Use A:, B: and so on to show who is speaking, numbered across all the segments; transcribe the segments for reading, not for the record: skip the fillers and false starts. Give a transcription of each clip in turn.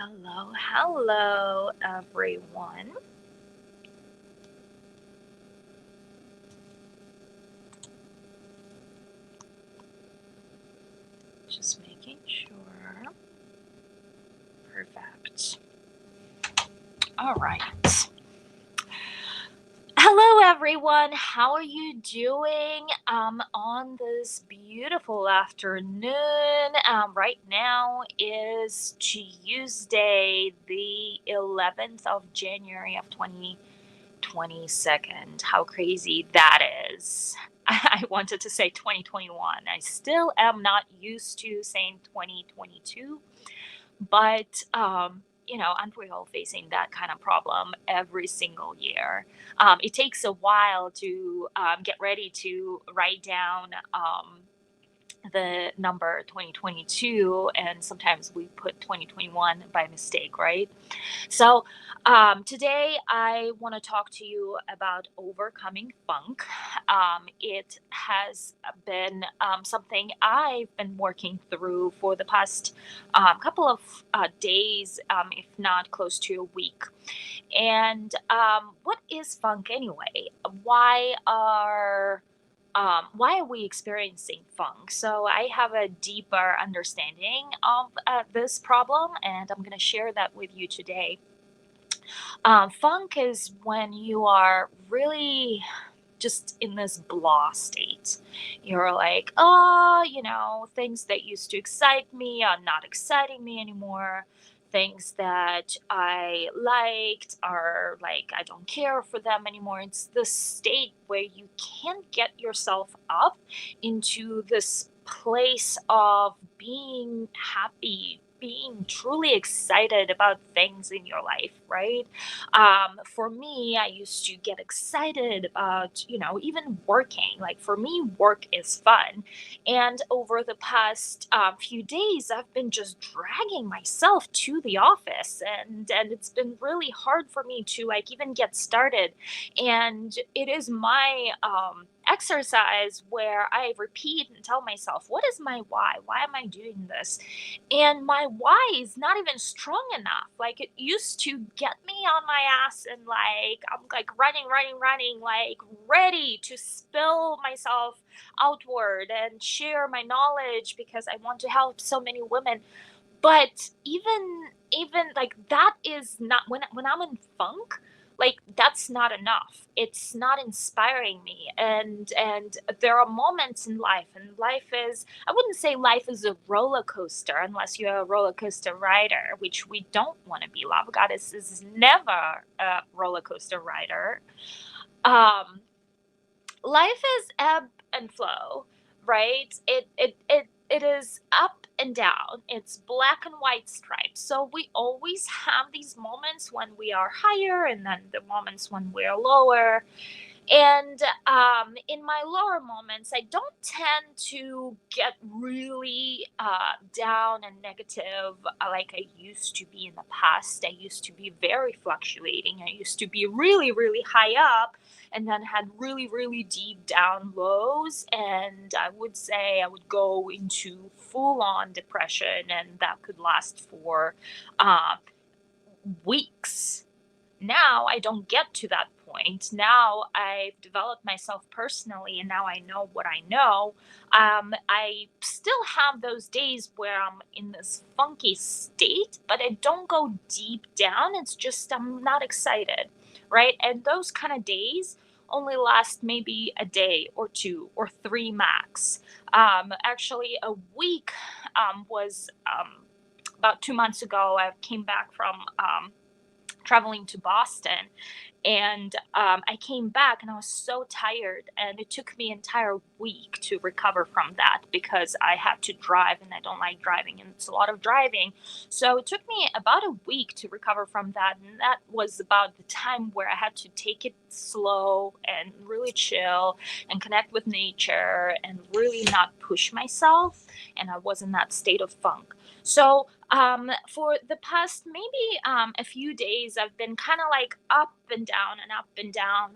A: Hello, everyone. Just making sure. Perfect. All right. Hello, everyone. How are you doing on this beautiful afternoon? Right now is Tuesday, the 11th of January of 2022. How crazy that is. I wanted to say 2021. I still am not used to saying 2022, but aren't we all facing that kind of problem every single year? It takes a while to get ready to write down the number 2022, and sometimes we put 2021 by mistake, right? So, today I want to talk to you about overcoming funk. It has been something I've been working through for the past couple of days, if not close to a week. And what is funk anyway? Why are we experiencing funk? So I have a deeper understanding of this problem, and I'm going to share that with you today. Funk is when you are really just in this blah state. You're like, oh, things that used to excite me are not exciting me anymore. Things that I liked are like, I don't care for them anymore. It's this state where you can't get yourself up into this place of being happy, being truly excited about things in your life, right? For me, I used to get excited about, even working. Like for me, work is fun. And over the past few days, I've been just dragging myself to the office, and it's been really hard for me to like even get started. And it is my exercise where I repeat and tell myself, what is my why? Why am I doing this? And my why is not even strong enough. Like it used to get me on my ass, and like I'm like running, like ready to spill myself outward and share my knowledge because I want to help so many women. But even like that is not when I'm in funk, like that's not enough. It's not inspiring me. And there are moments in life, and life is, I wouldn't say life is a roller coaster unless you're a roller coaster rider, which we don't want to be. Lovegodesss is never a roller coaster rider. Um Life is ebb and flow, right? It is up and down. It's black and white stripes. So we always have these moments when we are higher, and then the moments when we're lower. And in my lower moments, I don't tend to get really down and negative like I used to be in the past. I used to be very fluctuating. I used to be really, really high up and then had really, really deep down lows. And I would say I would go into full on depression, and that could last for uh, weeks. Now I don't get to that point. Now I've developed myself personally, and now I know what I know. I still have those days where I'm in this funky state, but I don't go deep down. It's just I'm not excited, right? And those kind of days only last maybe a day or two or three max. Actually, a week was about 2 months ago. I came back from traveling to Boston. And I came back and I was so tired, and it took me an entire week to recover from that because I had to drive, and I don't like driving, and it's a lot of driving. So it took me about a week to recover from that, and that was about the time where I had to take it slow and really chill and connect with nature and really not push myself, and I was in that state of funk. So For the past maybe a few days, I've been kind of like up and down and up and down.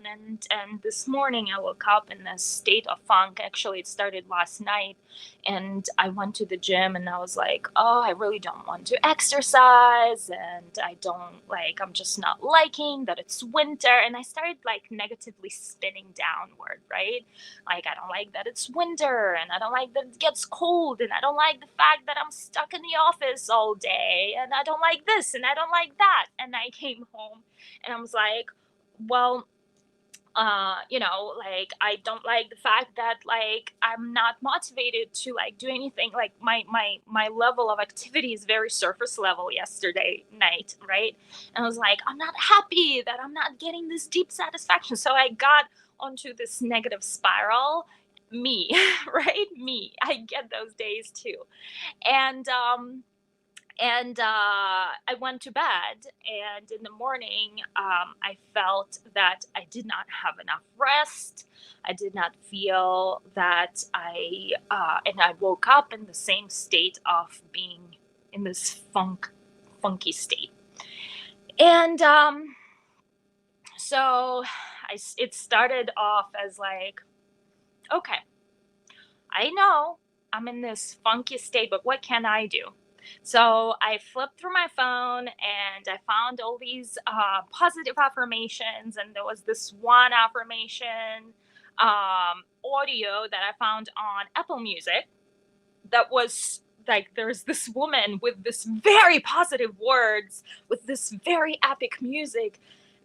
A: And this morning, I woke up in this state of funk. Actually, it started last night, and I went to the gym, and I was like, oh, I really don't want to exercise, and I don't like. I'm just not liking that it's winter, and I started like negatively spinning downward, right? Like, I don't like that it's winter, and I don't like that it gets cold, and I don't like the fact that I'm stuck in the office all day, and I don't like this, and I don't like that. And I came home and I was like, well, like, I don't like the fact that like I'm not motivated to like do anything. Like my level of activity is very surface level yesterday night, right? And I was like, I'm not happy that I'm not getting this deep satisfaction. So I got onto this negative spiral. Me, right? Me. I get those days too. And I went to bed, and in the morning, I felt that I did not have enough rest. I did not feel that and I woke up in the same state of being in this funky state. And so it started off as like, okay, I know I'm in this funky state, but what can I do? So I flipped through my phone and I found all these positive affirmations, and there was this one affirmation audio that I found on Apple Music that was like, there's this woman with this very positive words, with this very epic music,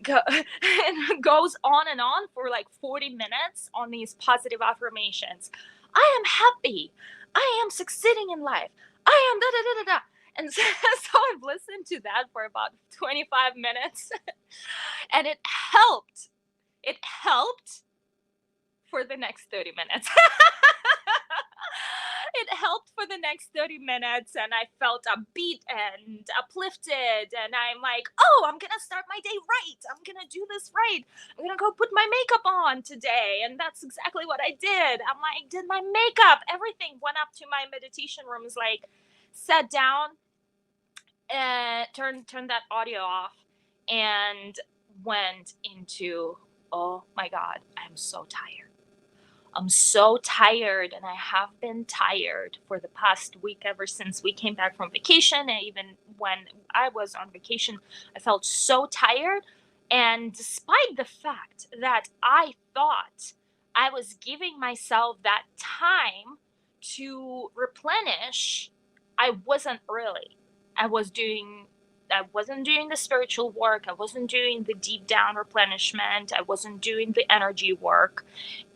A: and goes on and on for like 40 minutes on these positive affirmations. I am happy. I am succeeding in life. I am da da da da da. And so, so I've listened to that for about 25 minutes, and it helped. It helped for the next 30 minutes. It helped for the next 30 minutes, and I felt upbeat and uplifted, and I'm like, oh, I'm gonna start my day right. I'm gonna do this right. I'm gonna go put my makeup on today. And that's exactly what I did. I'm like, did my makeup, everything, went up to my meditation rooms, like sat down and turned that audio off, and went into, oh my god, I'm so tired. I'm so tired, and I have been tired for the past week ever since we came back from vacation. And even when I was on vacation, I felt so tired. And despite the fact that I thought I was giving myself that time to replenish, I wasn't really. I was doing I wasn't doing the spiritual work. I wasn't doing the deep down replenishment. I wasn't doing the energy work.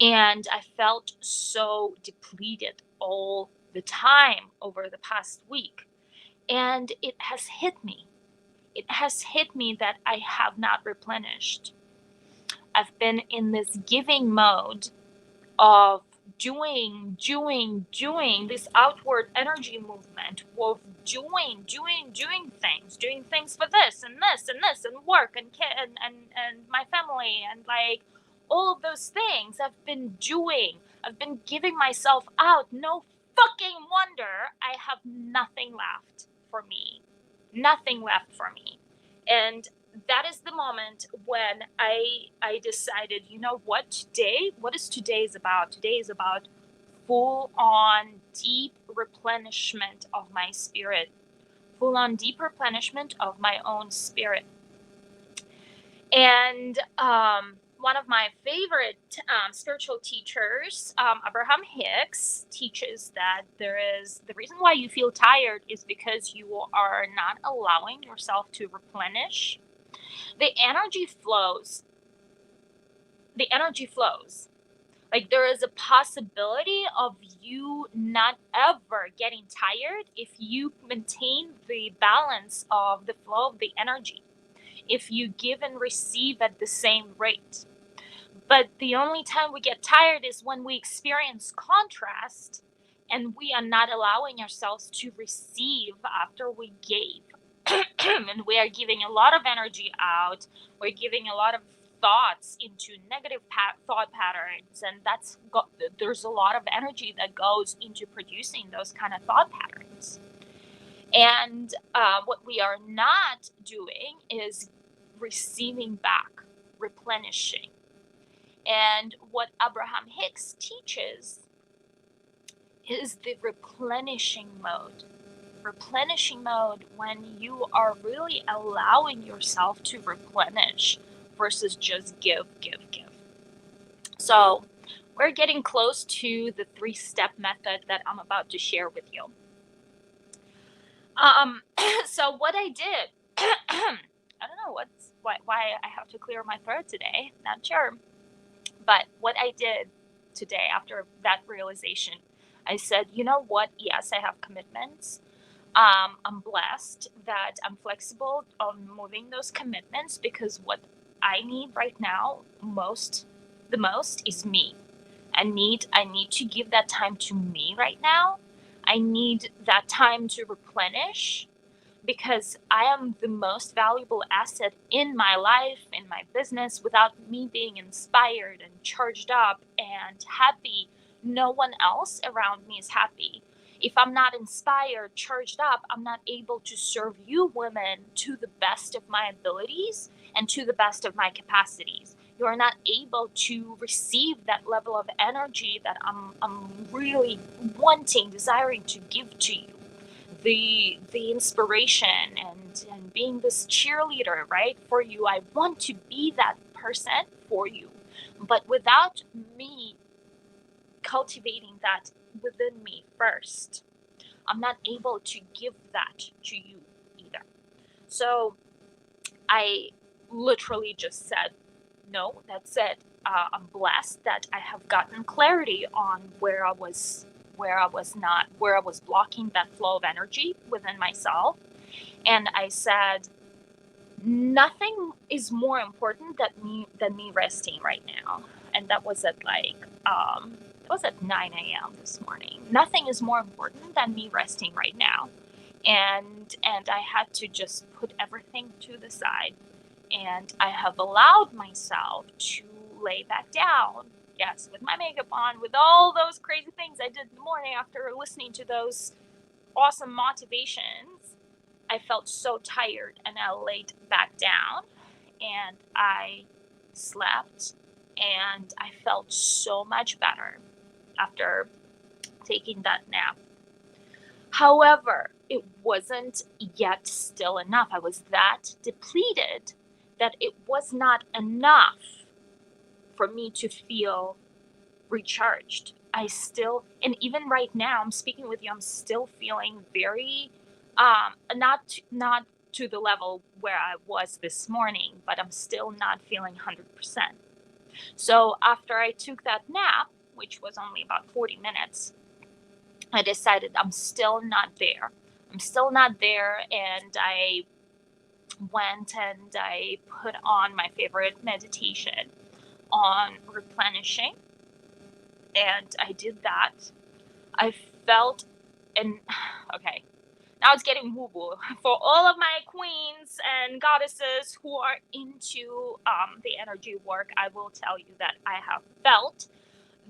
A: And I felt so depleted all the time over the past week. And it has hit me. It has hit me that I have not replenished. I've been in this giving mode of doing this outward energy movement of doing things for this and this and this and work and and my family and like all of those things I've been doing. I've been giving myself out. No fucking wonder I have nothing left for me. Nothing left for me. And that is the moment when I decided, you know what, today, what is today's about? Today is about full on deep replenishment of my spirit, full on deep replenishment of my own spirit. And one of my favorite spiritual teachers, Abraham Hicks, teaches that the reason why you feel tired is because you are not allowing yourself to replenish. The energy flows. The energy flows. Like, there is a possibility of you not ever getting tired if you maintain the balance of the flow of the energy, if you give and receive at the same rate. But the only time we get tired is when we experience contrast and we are not allowing ourselves to receive after we gave. And we are giving a lot of energy out. We're giving a lot of thoughts into negative thought patterns, and there's a lot of energy that goes into producing those kind of thought patterns. And what we are not doing is receiving back, replenishing. And what Abraham Hicks teaches is the replenishing mode. Replenishing mode, when you are really allowing yourself to replenish versus just give, give, give. So we're getting close to the 3-step method that I'm about to share with you. So what I did, I don't know why I have to clear my throat today. Not sure, but what I did today after that realization, I said, you know what? Yes, I have commitments. I'm blessed that I'm flexible on moving those commitments because what I need right now the most is me. I need to give that time to me right now. I need that time to replenish because I am the most valuable asset in my life, in my business. Without me being inspired and charged up and happy, no one else around me is happy. If I'm not inspired, charged up, I'm not able to serve you women to the best of my abilities and to the best of my capacities. You are not able to receive that level of energy that I'm really wanting, desiring to give to you. The inspiration and being this cheerleader, right, for you. I want to be that person for you. But without me cultivating that within me first, I'm not able to give that to you either. So I literally just said, no, that's it. I'm blessed that I have gotten clarity on where I was blocking that flow of energy within myself. And I said, nothing is more important than me resting right now. And that was at it was at 9 a.m. this morning. Nothing is more important than me resting right now. And I had to just put everything to the side, and I have allowed myself to lay back down. Yes, with my makeup on, with all those crazy things I did in the morning after listening to those awesome motivations. I felt so tired and I laid back down and I slept and I felt so much better after taking that nap. However, it wasn't yet still enough. I was that depleted that it was not enough for me to feel recharged. I still, and even right now, I'm speaking with you, I'm still feeling very, not to the level where I was this morning, but I'm still not feeling 100%. So after I took that nap, which was only about 40 minutes, I decided I'm still not there. I'm still not there, and I went and I put on my favorite meditation on replenishing, and I did that. I felt, and okay, now it's getting woo woo. For all of my queens and goddesses who are into the energy work, I will tell you that I have felt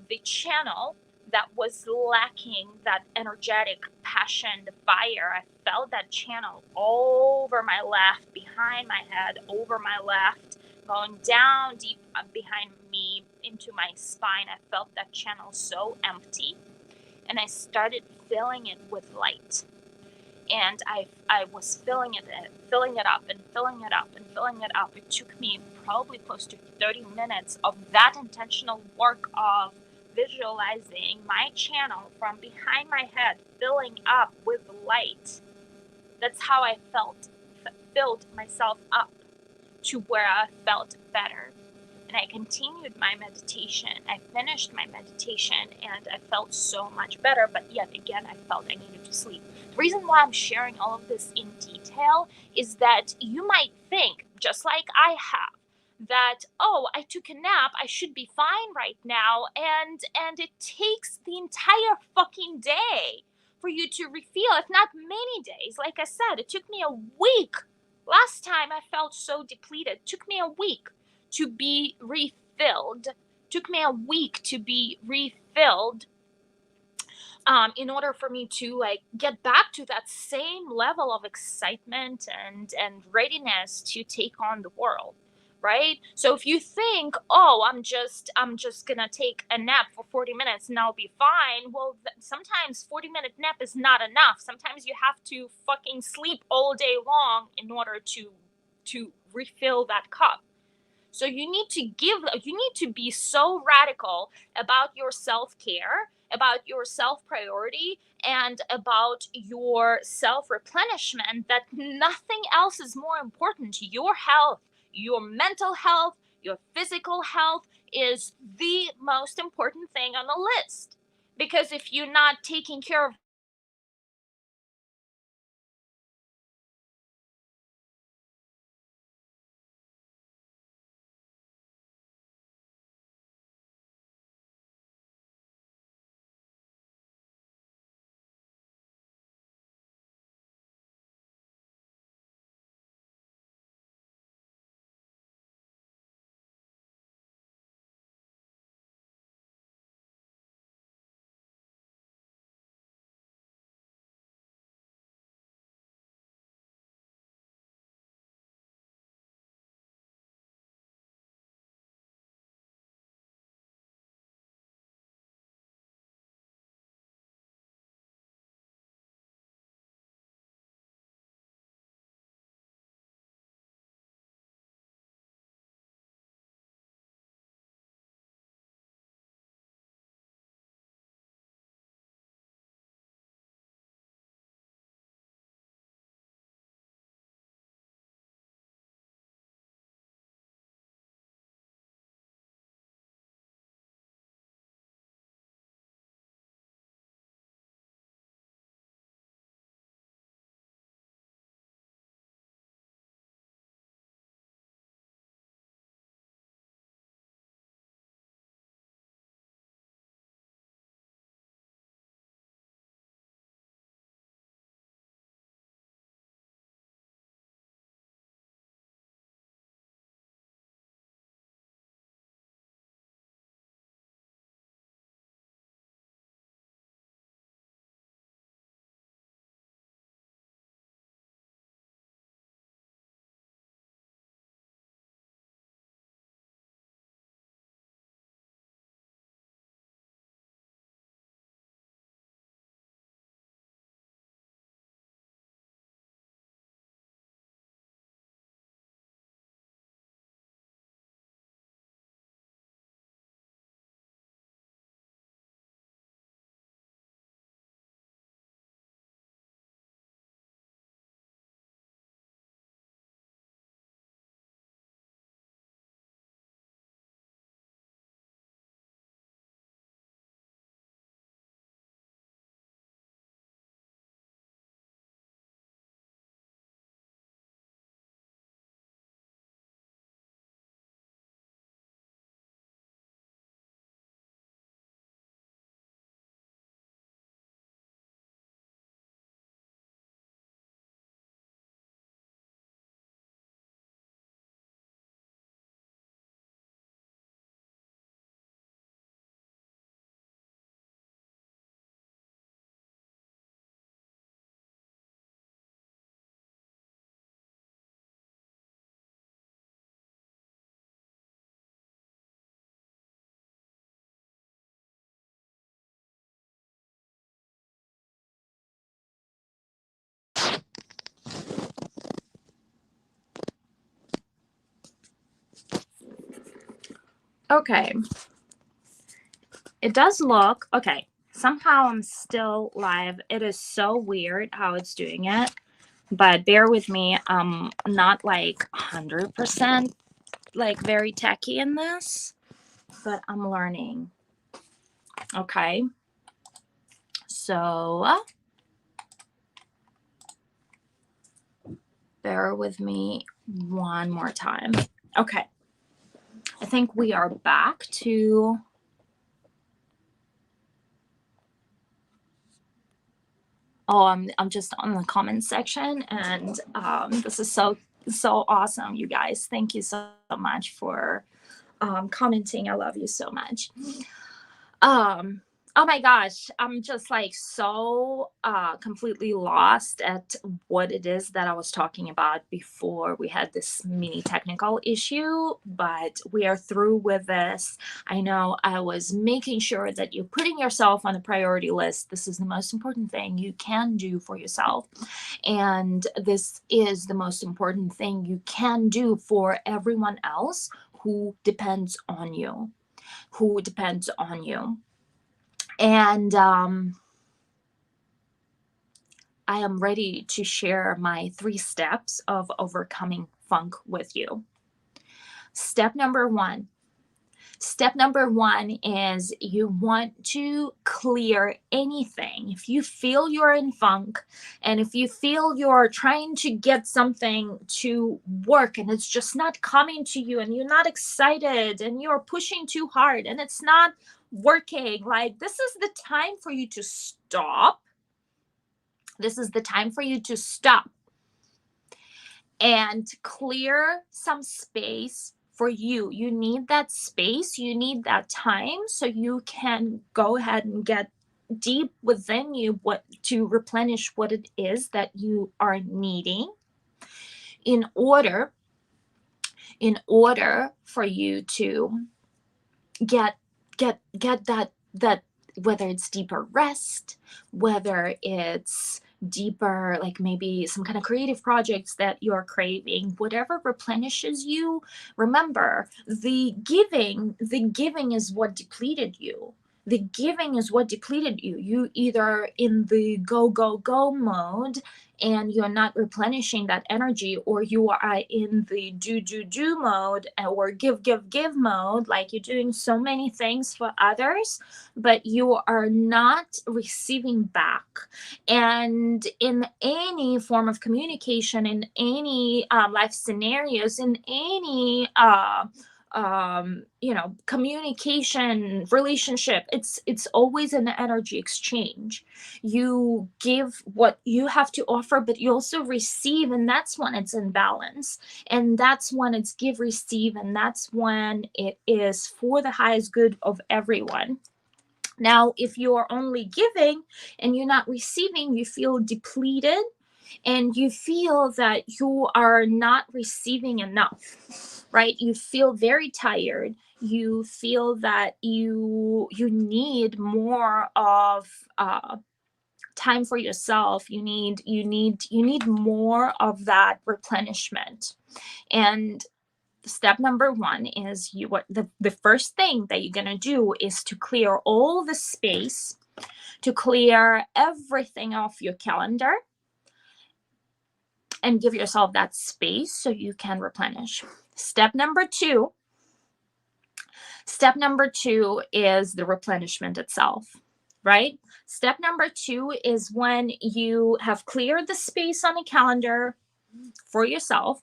A: the channel that was lacking that energetic passion, the fire. I felt that channel over my left, behind my head, over my left, going down deep behind me into my spine. I felt that channel so empty, and I started filling it with light. And I was filling it up and filling it up and filling it up. It took me probably close to 30 minutes of that intentional work of visualizing my channel from behind my head filling up with light. That's how I filled myself up to where I felt better. And I continued my meditation. I finished my meditation and I felt so much better, but yet again, I felt I needed to sleep. The reason why I'm sharing all of this in detail is that you might think, just like I have, that, oh, I took a nap, I should be fine right now, and it takes the entire fucking day for you to refuel, if not many days. Like I said, it took me a week. Last time I felt so depleted. It took me a week to be refilled. Took me a week to be refilled in order for me to like get back to that same level of excitement and readiness to take on the world, right? So if you think, oh, I'm just gonna take a nap for 40 minutes and I'll be fine, well, sometimes 40-minute nap is not enough. Sometimes you have to fucking sleep all day long in order to refill that cup. So you need to be so radical about your self-care, about your self-priority, and about your self-replenishment that nothing else is more important. Your health, your mental health, your physical health is the most important thing on the list. Because if you're not taking care of Okay, it does look okay. Somehow I'm still live. It is so weird how it's doing it, but bear with me. I'm not like 100% like very techy in this, but I'm learning. Okay, so bear with me one more time. Okay, I think we are back to. Oh, I'm just on the comment section, and this is so awesome, you guys. Thank you so much for commenting. I love you so much. Um, Oh my gosh, I'm just like so completely lost at what it is that I was talking about before we had this mini technical issue, but we are through with this. I know I was making sure that you're putting yourself on the priority list. This is the most important thing you can do for yourself. And this is the most important thing you can do for everyone else who depends on you, who depends on you. And I am ready to share my 3 steps of overcoming funk with you. Step number one. Step number one is you want to clear anything. If you feel you're in funk and if you feel you're trying to get something to work and it's just not coming to you and you're not excited and you're pushing too hard and it's not working, like this is the time for you to stop. This is the time for you to stop and clear some space for you. You need that space, you need that time so you can go ahead and get deep within you what to replenish what it is that you are needing in order for you to get that whether it's deeper rest, whether it's deeper, like maybe some kind of creative projects that you're craving, whatever replenishes you. Remember, the giving is what depleted you. The giving is what depleted you. You either in the go go go mode and you're not replenishing that energy, or you are in the do mode, or give mode, like you're doing so many things for others but you are not receiving back. And in any form of communication, in any life scenarios, in any communication relationship, it's always an energy exchange. You give what you have to offer but you also receive, and that's when it's in balance, and that's when it's give receive, and that's when it is for the highest good of everyone. Now if you're only giving and you're not receiving, you feel depleted and you feel that you are not receiving enough, right? You feel very tired. You feel that you need more of time for yourself. You need more of that replenishment. And step number one is the first thing that you're going to do is to clear all the space, to clear everything off your calendar and give yourself that space so you can replenish. Step number two is the replenishment itself, right? Step number two is when you have cleared the space on a calendar for yourself,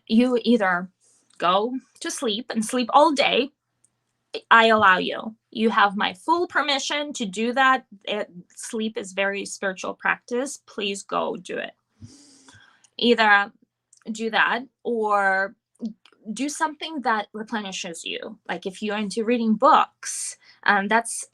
A: you either go to sleep and sleep all day. I allow you. You have my full permission to do that. Sleep is very spiritual practice. Please go do it. Either do that or do something that replenishes you. Like if you're into reading books, that's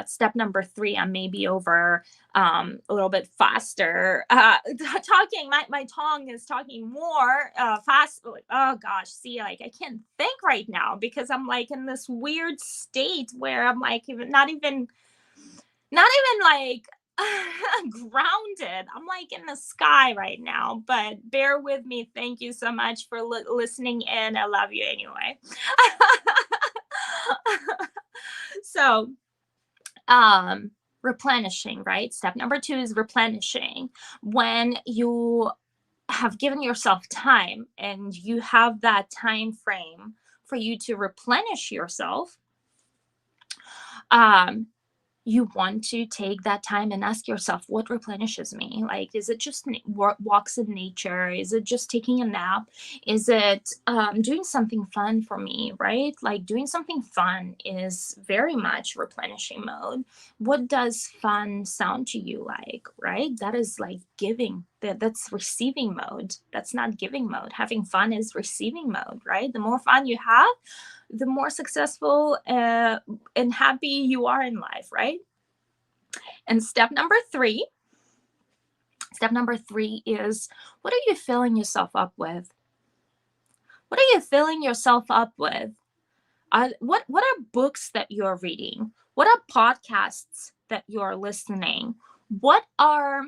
A: step number 3. I may be over a little bit faster talking. My tongue is talking more fast. Oh gosh, see, like I can't think right now because I'm like in this weird state where I'm like not even like grounded. I'm like in the sky right now, but bear with me. Thank you so much for listening in. I love you anyway. So, replenishing, right? Step number 2 is replenishing. When you have given yourself time and you have that time frame for you to replenish yourself, you want to take that time and ask yourself, what replenishes me? Like, is it just walks in nature? Is it just taking a nap? Is it doing something fun for me, right? Like doing something fun is very much replenishing mode. What does fun sound to you like, right? That is like giving. That's receiving mode. That's not giving mode. Having fun is receiving mode, right? The more fun you have, the more successful and happy you are in life, right? And step number three is, what are you filling yourself up with? What are you filling yourself up with? What are books that you're reading? What are podcasts that you're listening? What are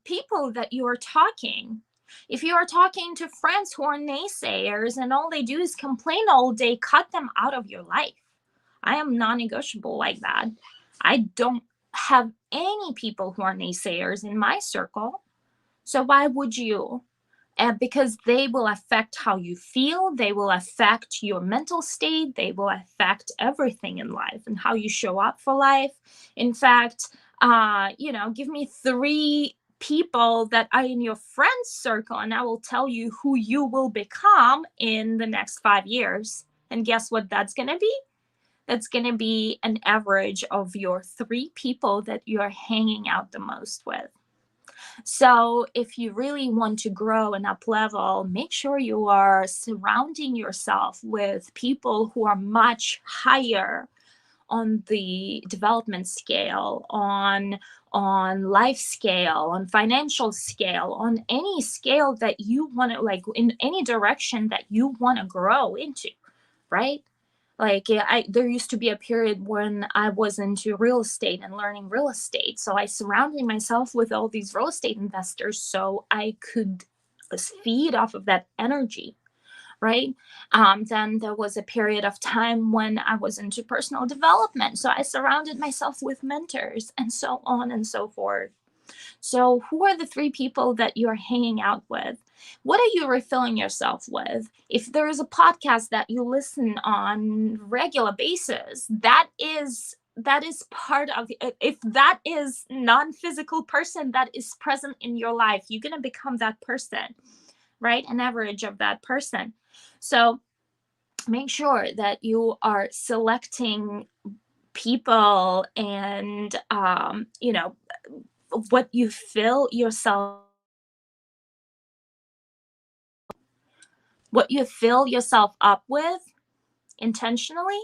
A: people that you are talking? If you are talking to friends who are naysayers and all they do is complain all day, cut them out of your life. I am non-negotiable like that. I don't have any people who are naysayers in my circle. So why would you? Because they will affect how you feel, they will affect your mental state, they will affect everything in life and how you show up for life. In fact, give me 3 people that are in your friends circle, and I will tell you who you will become in the next 5 years. And guess what that's going to be? That's going to be an average of your 3 people that you're hanging out the most with. So if you really want to grow and up level, make sure you are surrounding yourself with people who are much higher on the development scale, on life scale, on financial scale, on any scale that you want to, like, in any direction that you want to grow into, right? Like, there used to be a period when I was into real estate and learning real estate. So I surrounded myself with all these real estate investors so I could feed off of that energy, right? Then there was a period of time when I was into personal development. So I surrounded myself with mentors and so on and so forth. So who are the 3 people that you're hanging out with? What are you refilling yourself with? If there is a podcast that you listen on regular basis, that is part of, if that is non-physical person that is present in your life, you're going to become that person, right? An average of that person. So make sure that you are selecting people and what you fill yourself up with intentionally,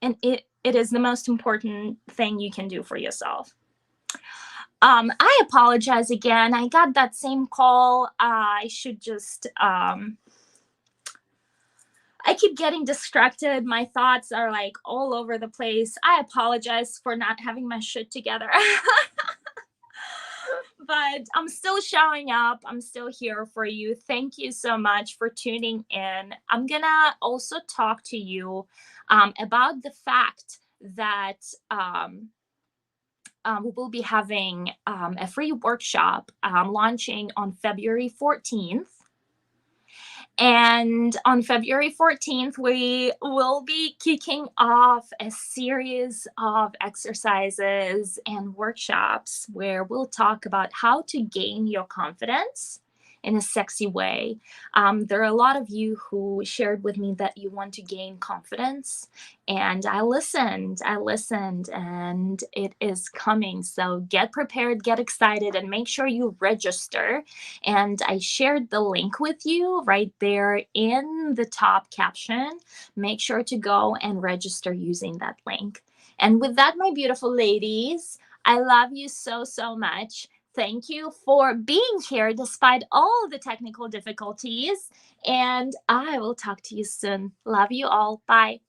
A: and it is the most important thing you can do for yourself. I apologize again. I got that same call. I should just I keep getting distracted. My thoughts are like all over the place. I apologize for not having my shit together. But I'm still showing up. I'm still here for you. Thank you so much for tuning in. I'm gonna also talk to you about the fact that we will be having a free workshop launching on February 14th. And on February 14th, we will be kicking off a series of exercises and workshops where we'll talk about how to gain your confidence in a sexy way. There are a lot of you who shared with me that you want to gain confidence, and I listened, and it is coming. So get prepared, get excited, and make sure you register. And I shared the link with you right there in the top caption. Make sure to go and register using that link. And with that, my beautiful ladies, I love you so, so much. Thank you for being here despite all the technical difficulties. And I will talk to you soon. Love you all. Bye.